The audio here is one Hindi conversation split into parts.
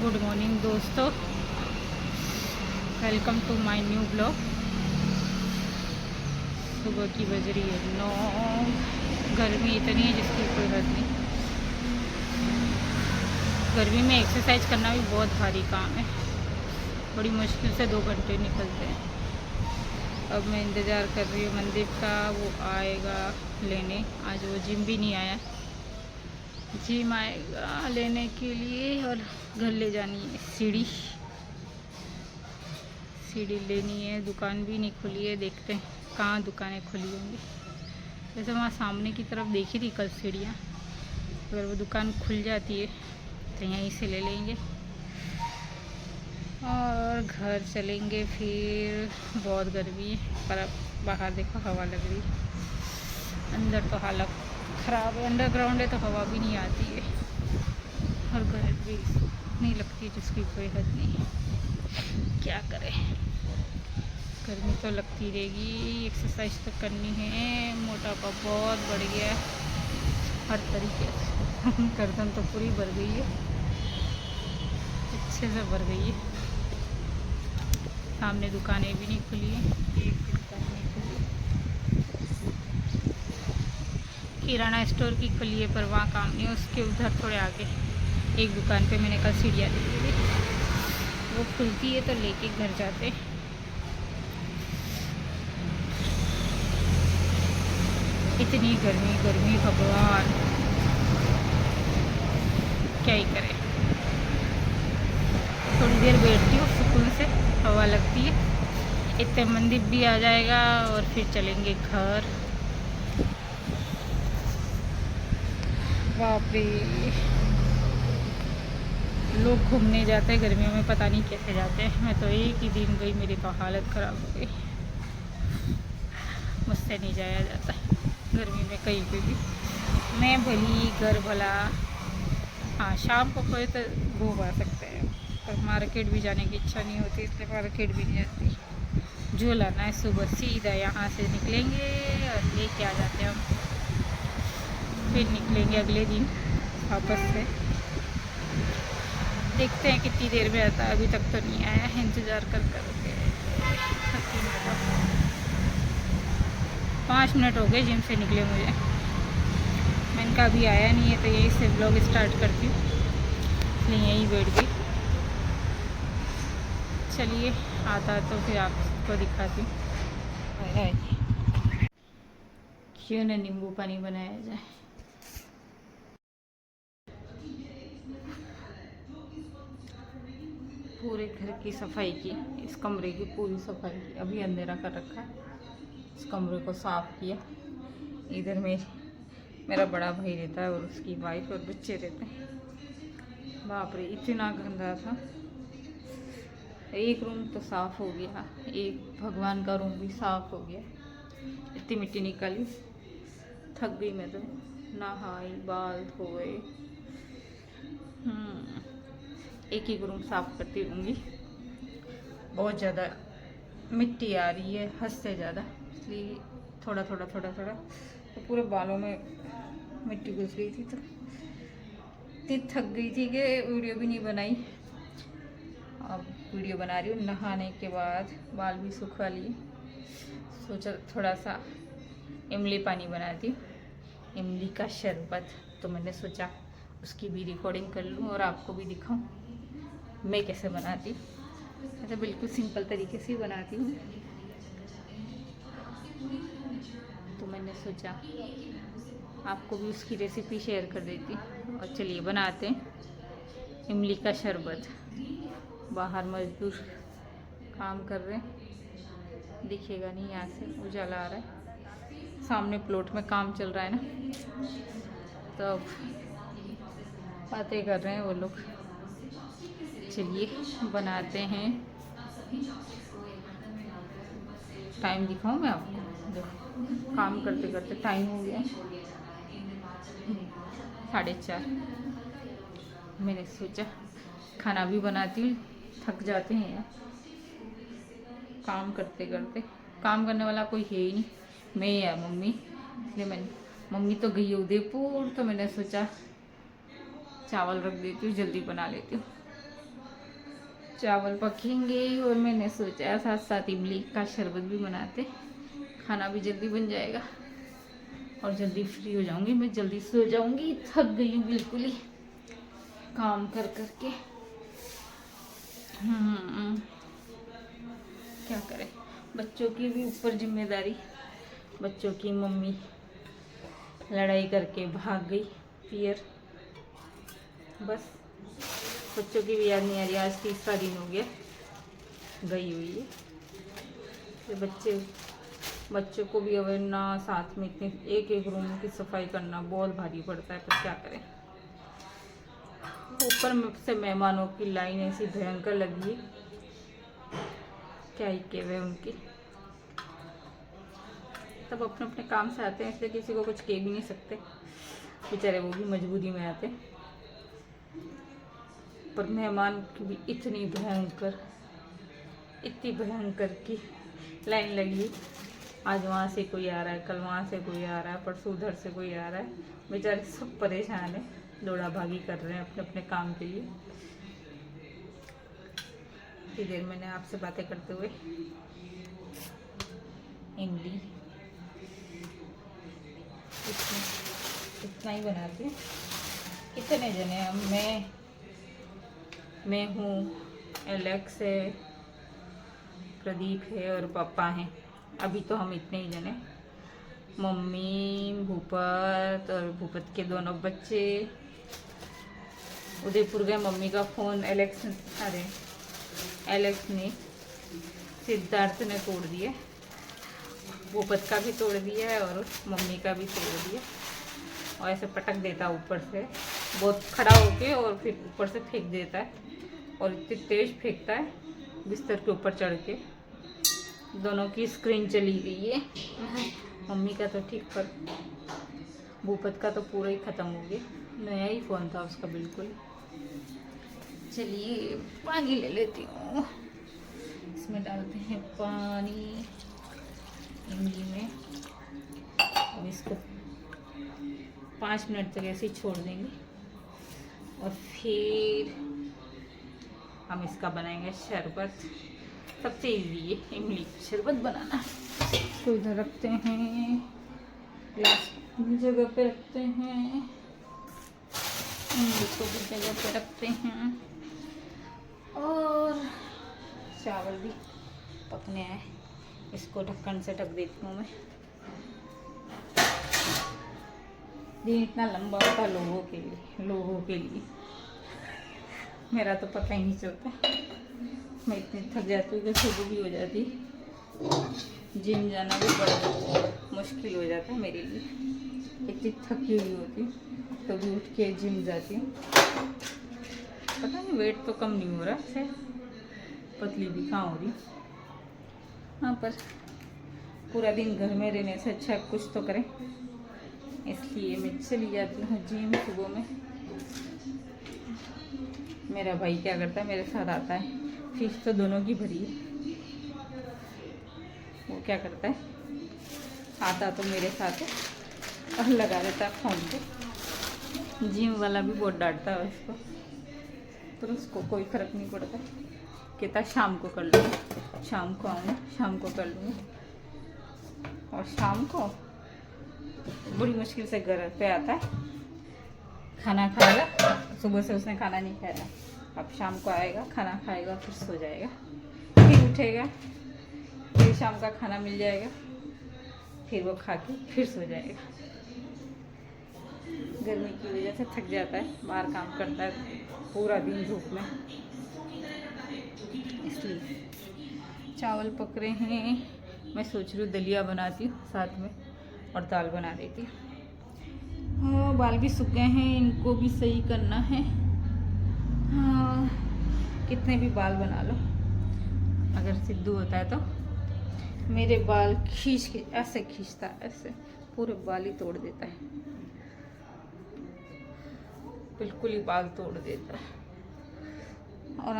गुड मॉर्निंग दोस्तों, welcome to my new blog. सुबह की बज रही है 9। गर्मी इतनी है जिसकी कोई हद नहीं। गर्मी में एक्सरसाइज करना भी बहुत भारी काम है। बड़ी मुश्किल से 2 घंटे निकलते हैं। अब मैं इंतज़ार कर रही हूँ मनदीप का, वो आएगा लेने। आज वो जिम भी नहीं आया, जिम आएगा लेने के लिए और घर ले जानी है। सीढ़ी लेनी है। दुकान भी नहीं खुली है, देखते हैं कहाँ दुकानें खुली होंगी। वैसे वहाँ सामने की तरफ देखी थी कल सीढ़ियाँ, अगर वो दुकान खुल जाती है तो यहीं से ले लेंगे और घर चलेंगे फिर। बहुत गर्मी है, पर अब बाहर देखो हवा लग रही है। अंदर तो हालत ख़राब है, अंडरग्राउंड है तो हवा भी नहीं आती है और गर्मी भी नहीं लगती जिसकी कोई हद नहीं। क्या करें, गर्मी तो लगती रहेगी। एक्सरसाइज तो करनी है। मोटापा बहुत बढ़ गया है हर तरीके से। गर्दन तो पूरी भर गई है, अच्छे से भर गई है। सामने दुकानें भी नहीं खुली है, एक भी दुकान नहीं खुली है। किराना स्टोर की खुली है पर वहाँ काम नहीं है। उसके उधर थोड़े आगे एक दुकान पे मैंने कल सीढ़ियाँ देखी थी, वो खुलती है तो लेके घर जाते। इतनी गर्मी भगवान, क्या ही करें। थोड़ी देर बैठती हूँ, सुकून से हवा लगती है। इतने मंदिर भी आ जाएगा और फिर चलेंगे घर। बाप रे, लोग घूमने जाते हैं गर्मियों में, पता नहीं कैसे जाते हैं। मैं तो एक ही दिन गई, मेरी तो हालत ख़राब हो गई। मुझसे नहीं जाया जाता गर्मी में कहीं पे भी। मैं भली घर भला। हाँ, शाम को कोई तो घूम आ सकते हैं, पर मार्केट भी जाने की इच्छा नहीं होती, इसलिए मार्केट भी नहीं जाती। जो लाना है सुबह सीधा यहाँ से निकलेंगे और लेके आ जाते हैं हम। फिर निकलेंगे अगले दिन वापस से। देखते हैं कितनी देर में आता है, अभी तक तो नहीं आया है। इंतज़ार कर के 5 मिनट हो गए जिम से निकले मुझे। मैंने कहा अभी आया नहीं है तो यहीं से ब्लॉग स्टार्ट करती हूँ, इसलिए यहीं बैठ गई। चलिए, आता है तो फिर आपको दिखाती हूँ। क्यों ना नींबू पानी बनाया जाए। पूरे घर की सफाई की, इस कमरे की पूरी सफाई की। अभी अंधेरा कर रखा है, इस कमरे को साफ़ किया। इधर में मेरा बड़ा भाई रहता है और उसकी वाइफ और बच्चे रहते हैं। बाप रे, इतना गंदा था। एक रूम तो साफ़ हो गया, एक भगवान का रूम भी साफ़ हो गया। इतनी मिट्टी निकाली, थक गई मैं तो। नहाई, बाल धोए। एक ही रूम साफ़ करती रहूँगी। बहुत ज़्यादा मिट्टी आ रही है, हद से ज़्यादा, इसलिए थोड़ा तो पूरे बालों में मिट्टी घुस गई थी, तो इतनी थक गई थी कि वीडियो भी नहीं बनाई। अब वीडियो बना रही हूँ नहाने के बाद। बाल भी सुखा लिए, सोचा थोड़ा सा इमली पानी बनाती हूँ, इमली का शरबत। तो मैंने सोचा उसकी भी रिकॉर्डिंग कर लूँ और आपको भी दिखाऊँ मैं कैसे बनाती हूँ। ऐसे बिल्कुल सिंपल तरीके से ही बनाती हूँ, तो मैंने सोचा आपको भी उसकी रेसिपी शेयर कर देती हूँ। और चलिए बनाते हैं इमली का शरबत। बाहर मजदूर काम कर रहे हैं, दिखेगा नहीं यहाँ से, उजाला आ रहा है। सामने प्लॉट में काम चल रहा है ना, तो बातें कर रहे हैं वो लोग। चलिए बनाते हैं। टाइम दिखाऊं मैं आपको, देखो काम करते करते टाइम हो गया 4:30। मैंने सोचा खाना भी बनाती हूँ, थक जाते हैं यार काम करते करते। काम करने वाला कोई है ही नहीं, मैं या मम्मी। इसलिए मैंने, मम्मी तो गई है उदयपुर, तो मैंने सोचा चावल रख देती हूँ, जल्दी बना लेती हूँ। चावल पकेंगे और मैंने सोचा साथ साथ इमली का शरबत भी बनाते, खाना भी जल्दी बन जाएगा और जल्दी फ्री हो जाऊंगी। मैं जल्दी सो जाऊंगी, थक गई हूँ बिल्कुल ही काम कर करके। क्या करें, बच्चों की भी ऊपर जिम्मेदारी। बच्चों की मम्मी लड़ाई करके भाग गई पियर, बस बच्चों की भी याद नहीं आ रही। आज 3रा दिन हो गया गई हुई है। ये बच्चों को भी अब ना साथ में इतने एक रूम की सफाई करना बहुत भारी पड़ता है, पर क्या करें। ऊपर से मेहमानों की लाइन ऐसी भयंकर लगी है, क्या ही कहवे उनकी। सब अपने अपने काम से आते हैं, इसलिए किसी को कुछ कह भी नहीं सकते, बेचारे वो भी मजबूरी में आते। पर मेहमान की भी इतनी भयंकर की लाइन लगी। आज वहाँ से कोई आ रहा है, कल वहाँ से कोई आ रहा है, परसों उधर से कोई आ रहा है। बेचारे सब परेशान है, दौड़ा भागी कर रहे हैं अपने अपने काम के लिए। इतनी देर मैंने आपसे बातें करते हुए इमली इतना ही बनाती हूँ। कितने जने हम, मैं हूँ, एलेक्स है, प्रदीप है और पापा हैं। अभी तो हम इतने ही जने, मम्मी, भूपत और भूपत के दोनों बच्चे उदयपुर गए। मम्मी का फ़ोन एलेक्स ने सिद्धार्थ ने तोड़ दिया, भूपत का भी तोड़ दिया है और मम्मी का भी तोड़ दिया। और ऐसे पटक देता ऊपर से, बहुत खड़ा होके, और फिर ऊपर से फेंक देता है, और इतनी तेज फेंकता है बिस्तर के ऊपर चढ़ के। दोनों की स्क्रीन चली गई है, मम्मी का तो ठीक, पर भूपत का तो पूरा ही ख़त्म हो गया। नया ही फ़ोन था उसका बिल्कुल। चलिए पानी ले लेती हूँ, इसमें डालते हैं पानी इमली में। अब इसको 5 मिनट तक ऐसे ही छोड़ देंगे और फिर हम इसका बनाएंगे शरबत। सबसे इजी है इमली शरबत बनाना। तो इधर रखते हैं, ग्लास जगह पे रखते हैं, इमली को भी जगह पे रखते हैं, और चावल भी पकने आए। इसको ढक्कन से ढक देती हूँ मैं। दिन इतना लंबा होता लोगों के लिए मेरा तो पता ही नहीं चलता। मैं इतनी थक जाती हूँ कि सुबह भी हो जाती, जिम जाना भी बड़ा मुश्किल हो जाता है मेरे लिए। इतनी थकी हुई होती हूँ तो भी उठ के जिम जाती हूँ। पता नहीं वेट तो कम नहीं हो रहा है, पतली भी कहाँ हो रही। हाँ, पर पूरा दिन घर में रहने से अच्छा कुछ तो करें, इसलिए मैं चली जाती हूँ जिम सुबह में। मेरा भाई क्या करता है, मेरे साथ आता है, फीस तो दोनों की भरी है। वो क्या करता है, आता तो मेरे साथ है और लगा देता है फ़ोन पे। जिम वाला भी बहुत डांटता है उसको, पर उसको कोई फ़र्क नहीं पड़ता। कहता शाम को कर लूँगी, शाम को आऊँगा, शाम को कर लूँगी। और शाम को बड़ी मुश्किल से घर पे आता है, खाना खाएगा। सुबह से उसने खाना नहीं खाया, अब शाम को आएगा, खाना खाएगा, फिर सो जाएगा, फिर उठेगा, फिर शाम का खाना मिल जाएगा, फिर वो खा के फिर सो जाएगा। गर्मी की वजह से थक जाता है, बाहर काम करता है पूरा दिन धूप में, इसलिए। चावल पक रहे हैं, मैं सोच रही हूँ दलिया बनाती हूँ साथ में और दाल बना देती हूँ। हाँ, बाल भी सूख गए हैं, इनको भी सही करना है। हाँ, कितने भी बाल बना लो, अगर सिद्धू होता है तो मेरे बाल खींच के ऐसे खींचता है, ऐसे पूरे बाल ही तोड़ देता है, बिल्कुल ही बाल तोड़ देता है। और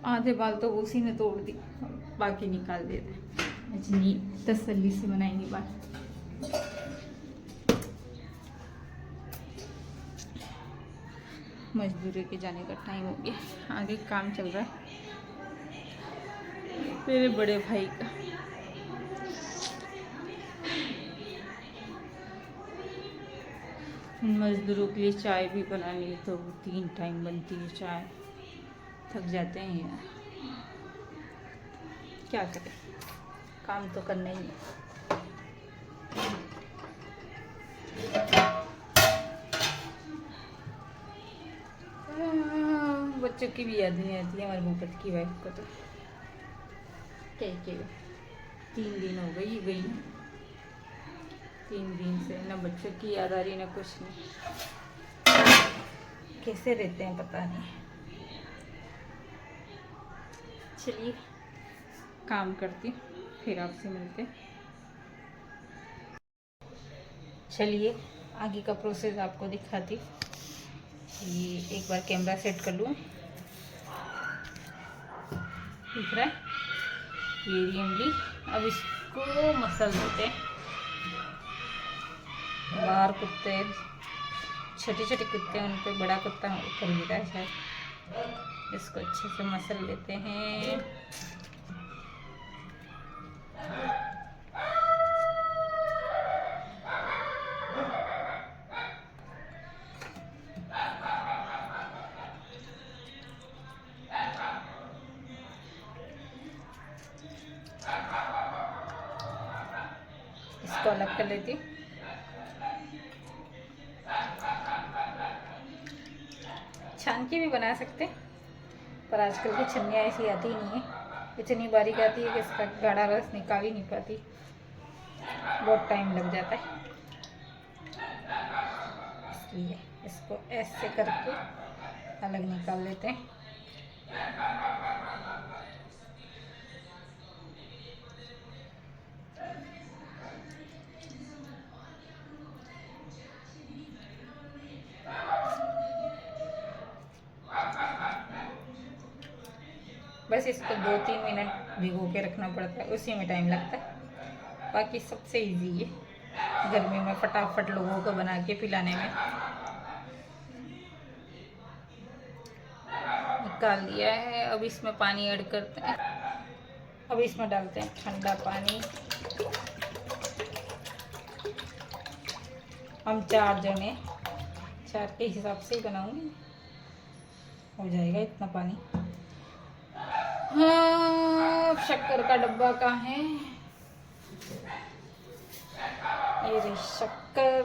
आधे बाल तो उसी ने तोड़ दी, बाकी निकाल देता है। इतनी तसल्ली से बनाएंगे बाल। मजदूरी के जाने का टाइम हो गया, आगे काम चल रहा है। मेरे बड़े भाई का। मजदूरों के लिए चाय भी बनानी है तो 3 टाइम बनती है चाय। थक जाते हैं यार, क्या करें, काम तो करना ही है। बच्चों की भी याद नहीं आती है हमारे भूपत की वाइफ को तो। क्या 3 दिन हो गई 3 दिन से ना बच्चों की याद आ रही ना कुछ नहीं। कैसे रहते हैं पता नहीं। चलिए काम करती फिर आपसे मिलते। चलिए आगे का प्रोसेस आपको दिखाती। ये एक बार कैमरा सेट कर लूँ, दिख रहा है ये इमली। अब इसको मसल देते हैं। बाहर कुत्ते, छोटे छोटे कुत्ते, उन पे बड़ा कुत्ता ऊपर गिरा है शायद। इसको अच्छे से मसल लेते हैं। इसको अलग कर लेती। छान के भी बना सकते, पर आजकल की छन्नियाँ ऐसी आती ही नहीं है। इतनी बारीक आती है कि इसका गाढ़ा रस निकाल ही नहीं पाती, बहुत टाइम लग जाता है। इसलिए इसको ऐसे करके अलग निकाल लेते हैं। बस इसको 2-3 मिनट भिगो के रखना पड़ता है, उसी में टाइम लगता है। बाकी सबसे इजी है गर्मी में फटाफट लोगों को बना के पिलाने में। निकाल लिया है। अब इसमें पानी ऐड करते हैं। अब इसमें डालते हैं ठंडा पानी। हम 4 जने, 4 के हिसाब से ही बनाऊंगी, हो जाएगा इतना पानी। हाँ, शक्कर का डब्बा कहाँ है? ये रही शक्कर।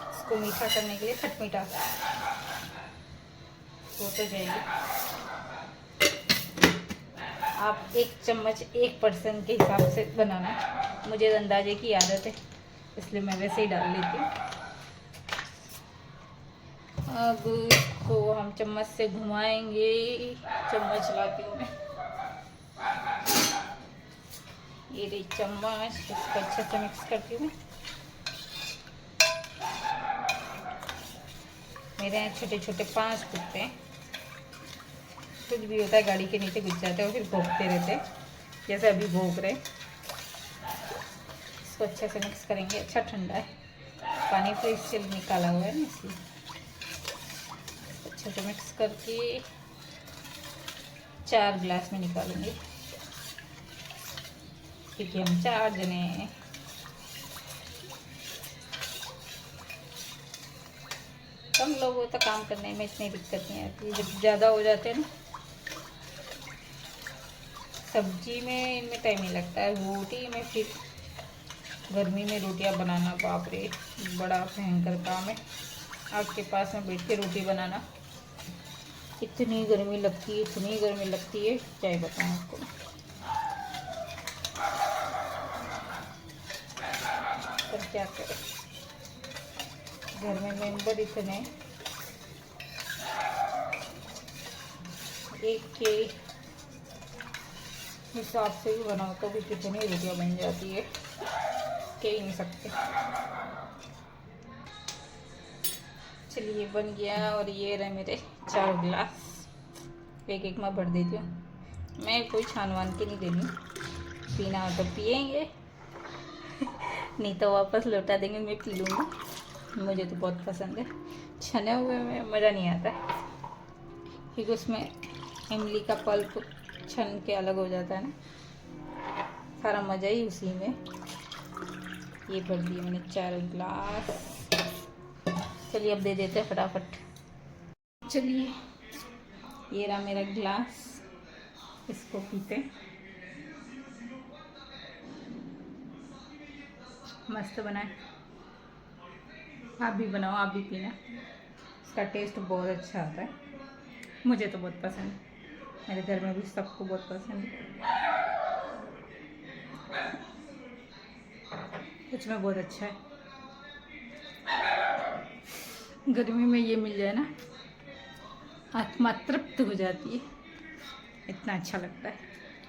इसको मीठा करने के लिए खटमीठा हो तो जाएगी। आप 1 चम्मच 1 पर्सन के हिसाब से बनाना। मुझे अंदाजे की आदत है, इसलिए मैं वैसे ही डाल लेती हूँ। अब इसको हम चम्मच से घुमाएंगे। चम्मच लाती हूँ मैं, ये रही चम्मच। इसको अच्छे से मिक्स करती हूँ मैं। मेरे यहाँ छोटे छोटे 5 कुत्ते हैं। कुछ भी होता है गाड़ी के नीचे घुस जाते हैं और फिर भौंकते रहते हैं, जैसे अभी भौंक रहे। इसको अच्छे से मिक्स करेंगे। अच्छा ठंडा है, पानी फ्रिज से निकाला हुआ है ना, इसलिए अच्छे से मिक्स करके 4 गिलास में निकालूंगी, क्योंकि हम 4 जने हैं। कम लोग हो तो काम करने में इतनी दिक्कत नहीं आती। जब ज़्यादा हो जाते हैं ना, सब्जी में इनमें टाइम नहीं लगता है। रोटी में फिर गर्मी में रोटियां बनाना, बाप रे, बड़ा भयंकर काम है। आपके पास में बैठ के रोटी बनाना, इतनी गर्मी लगती है, इतनी गर्मी लगती है, क्या ही बताऊँ आपको। पर क्या करें, घर में मेंबर इतने, एक के हिसाब से भी बनाओ तो भी कितनी रोटियां बन जाती है, कह ही नहीं सकते। चलिए बन गया। और ये रहे मेरे 4 गिलास, एक में भर देती हूँ। मैं कोई छान वान के नहीं देनी, पीना हो तो पिएंगे, नहीं तो वापस लौटा देंगे, मैं पी लूँगी। मुझे तो बहुत पसंद है, छने हुए में मज़ा नहीं आता। क्योंकि उसमें इमली का पल्प छन के अलग हो जाता है ना, सारा मज़ा ही उसी में। ये भर दिए मैंने 4 गिलास। चलिए अब दे देते हैं फटाफट। चलिए ये रहा मेरा गिलास, इसको पीते। मस्त बनाए, आप भी बनाओ, आप भी पीना। इसका टेस्ट बहुत अच्छा आता है, मुझे तो बहुत पसंद है, मेरे घर में भी सबको बहुत पसंद है। सच में बहुत अच्छा है। गर्मी में ये मिल जाए ना, आत्मा तृप्त हो जाती है, इतना अच्छा लगता है।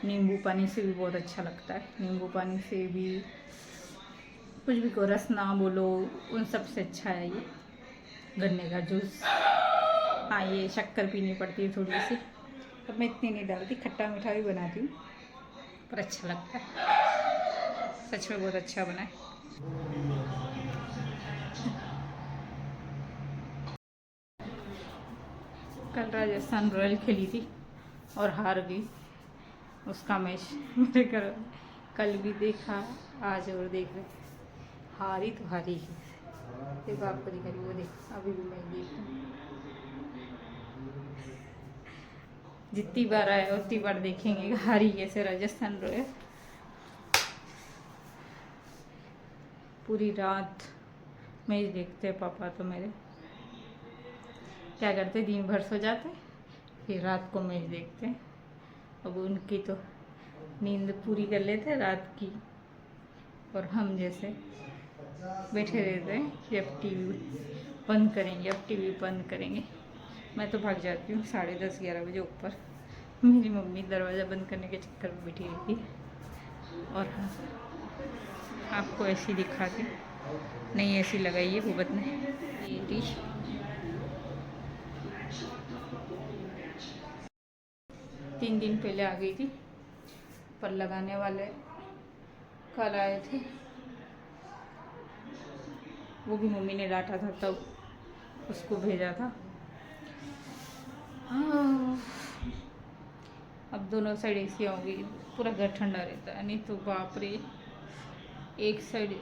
नींबू पानी से भी बहुत अच्छा लगता है, नींबू पानी से भी, कुछ भी को रस ना बोलो, उन सब से अच्छा है ये गन्ने का जूस। हाँ ये शक्कर पीनी पड़ती है थोड़ी सी, अब मैं इतनी नहीं डालती, खट्टा मीठा भी बनाती हूँ, पर अच्छा लगता है, सच में बहुत अच्छा बना है। कल राजस्थान रॉयल खेली थी और हार गई, उसका मैच मेरे घर कल भी देखा, आज और देख रहे, हारी तो हारी ही। देखो आपको दिखा रही, वो देखो अभी भी मैं देखूँ, जितनी बार आए उतनी बार देखेंगे हारी कैसे राजस्थान रॉयल। पूरी रात मैच देखते हैं पापा तो मेरे, क्या करते दिन भर सो जाते फिर रात को मैच देखते हैं। अब उनकी तो नींद पूरी कर लेते हैं रात की, और हम जैसे बैठे रहते हैं कि अब टीवी बंद करेंगे, अब टीवी बंद करेंगे। मैं तो भाग जाती हूँ 10:30-11 बजे ऊपर, मेरी मम्मी दरवाज़ा बंद करने के चक्कर में बैठी रहती है। और हाँ, आपको ऐसी दिखाती, नहीं ऐसी लगाई है भूबत ने, ये डिश 3 दिन पहले आ गई थी, पर लगाने वाले कल आए थे, वो भी मम्मी ने डांटा था तब उसको भेजा था। हाँ, अब दोनों साइड एसी होगी, पूरा घर ठंडा रहता है, नहीं तो बाप रे एक साइड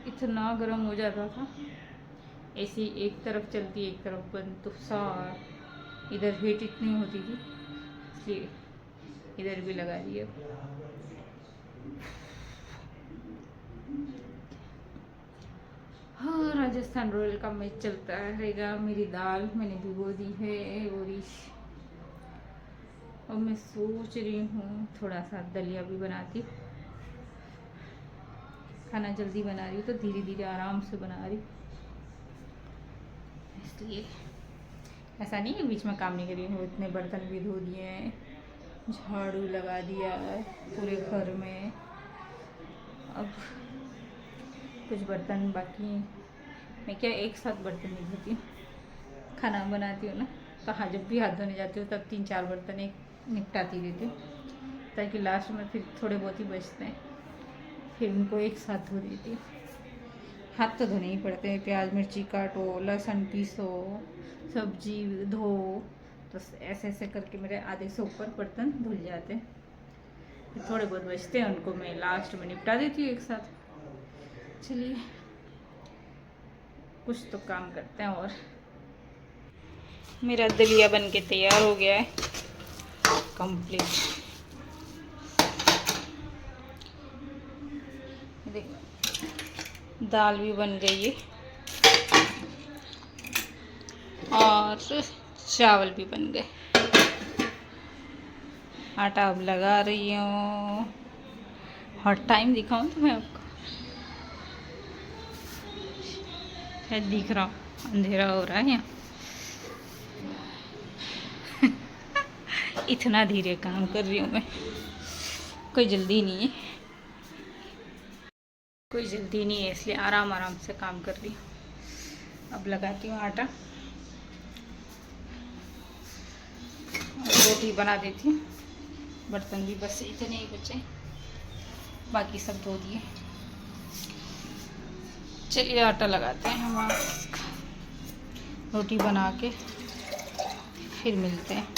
इतना गर्म हो जाता था, एसी एक तरफ चलती एक तरफ बंद, तो सार इधर हीट इतनी होती थी, इसलिए इधर भी लगा दिया। हाँ राजस्थान रॉयल का मैच चलता रहेगा। मेरी दाल मैंने भिगो दी है, और मैं सोच रही हूँ थोड़ा सा दलिया भी बनाती, खाना जल्दी बना रही हूँ तो धीरे धीरे आराम से बना रही, इसलिए ऐसा नहीं है बीच में काम नहीं करी हूँ। इतने बर्तन भी धो दिए हैं, झाड़ू लगा दिया है पूरे घर में, अब कुछ बर्तन बाकी। मैं क्या एक साथ बर्तन नहीं धोती हूँ, खाना बनाती हूँ ना, तो हाँ जब भी हाथ धोने जाती हूँ तब 3-4 बर्तन एक निपटाती रहती हूँ, ताकि लास्ट में फिर थोड़े बहुत ही बचते हैं, फिर उनको एक साथ धो देती हूँ। हाथ तो धोने ही पड़ते हैं, प्याज मिर्ची काटो, लहसुन पीसो, सब्जी धो, तो ऐसे ऐसे करके मेरे आधे से ऊपर बर्तन धुल जाते हैं, फिर थोड़े बहुत बचते हैं, उनको मैं लास्ट में निपटा देती हूँ एक साथ। चलिए कुछ तो काम करते हैं। और मेरा दलिया बन के तैयार हो गया है कंप्लीट, देखो दाल भी बन गई है और चावल भी बन गए। आटा अब लगा रही हूँ, और टाइम दिखाऊं तो मैं आपको, शायद दिख रहा, अंधेरा हो रहा है यहाँ। इतना धीरे काम कर रही हूँ मैं, कोई जल्दी नहीं है, कोई जल्दी नहीं है, इसलिए आराम आराम से काम कर रही हूँ। अब लगाती हूँ आटा, रोटी बना देती हूँ, बर्तन भी बस इतने ही बचे, बाकी सब धो दिए। चलिए आटा लगाते हैं हम, रोटी बना के फिर मिलते हैं।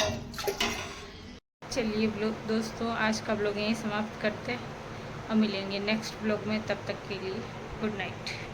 चलिए दोस्तों, आज का ब्लॉग यहीं समाप्त करते हैं और मिलेंगे नेक्स्ट ब्लॉग में। तब तक के लिए गुड नाइट।